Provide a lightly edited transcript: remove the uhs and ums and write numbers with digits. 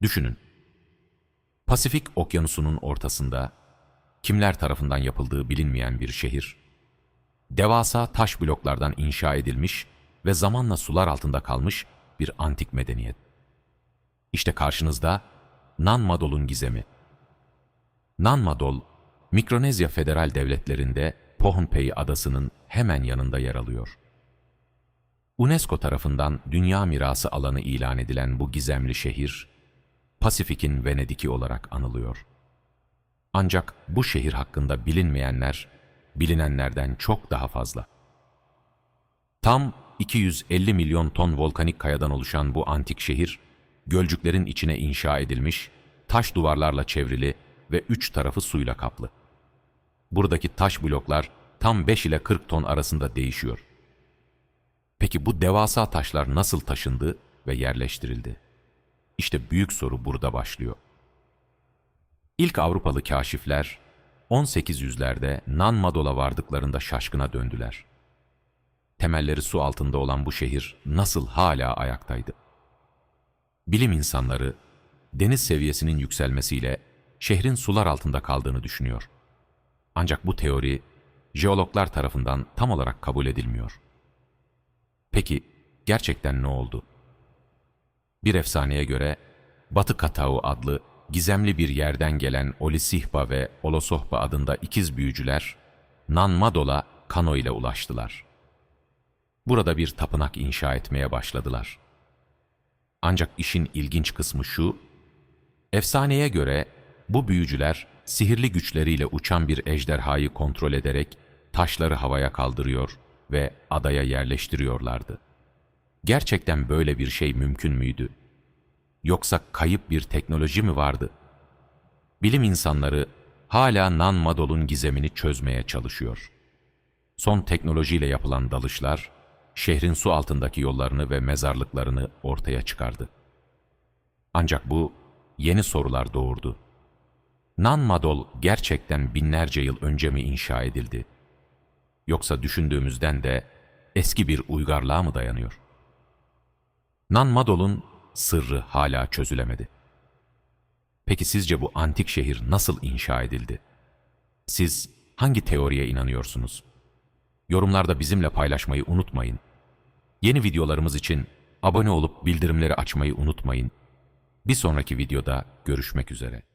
Düşünün, Pasifik Okyanusu'nun ortasında, kimler tarafından yapıldığı bilinmeyen bir şehir, devasa taş bloklardan inşa edilmiş ve zamanla sular altında kalmış bir antik medeniyet. İşte karşınızda Nan Madol'un gizemi. Nan Madol, Mikronezya Federal Devletleri'nde Pohnpei adasının hemen yanında yer alıyor. UNESCO tarafından Dünya Mirası alanı ilan edilen bu gizemli şehir, Pasifik'in Venedik'i olarak anılıyor. Ancak bu şehir hakkında bilinmeyenler, bilinenlerden çok daha fazla. Tam 250 milyon ton volkanik kayadan oluşan bu antik şehir, gölcüklerin içine inşa edilmiş, taş duvarlarla çevrili ve 3 tarafı suyla kaplı. Buradaki taş bloklar tam 5 ile 40 ton arasında değişiyor. Peki bu devasa taşlar nasıl taşındı ve yerleştirildi? İşte büyük soru burada başlıyor. İlk Avrupalı kaşifler 1800'lerde Nan Madol'a vardıklarında şaşkına döndüler. Temelleri su altında olan bu şehir nasıl hala ayaktaydı? Bilim insanları deniz seviyesinin yükselmesiyle şehrin sular altında kaldığını düşünüyor. Ancak bu teori jeologlar tarafından tam olarak kabul edilmiyor. Peki gerçekten ne oldu? Bir efsaneye göre Batı Katau adlı gizemli bir yerden gelen Olisihba ve Olosohba adında ikiz büyücüler Nan Madol'a kano ile ulaştılar. Burada bir tapınak inşa etmeye başladılar. Ancak işin ilginç kısmı şu, efsaneye göre bu büyücüler sihirli güçleriyle uçan bir ejderhayı kontrol ederek taşları havaya kaldırıyor ve adaya yerleştiriyorlardı. Gerçekten böyle bir şey mümkün müydü? Yoksa kayıp bir teknoloji mi vardı? Bilim insanları hala Nan Madol'un gizemini çözmeye çalışıyor. Son teknolojiyle yapılan dalışlar, şehrin su altındaki yollarını ve mezarlıklarını ortaya çıkardı. Ancak bu yeni sorular doğurdu. Nan Madol gerçekten binlerce yıl önce mi inşa edildi? Yoksa düşündüğümüzden de eski bir uygarlığa mı dayanıyor? Nan Madol'un sırrı hala çözülemedi. Peki sizce bu antik şehir nasıl inşa edildi? Siz hangi teoriye inanıyorsunuz? Yorumlarda bizimle paylaşmayı unutmayın. Yeni videolarımız için abone olup bildirimleri açmayı unutmayın. Bir sonraki videoda görüşmek üzere.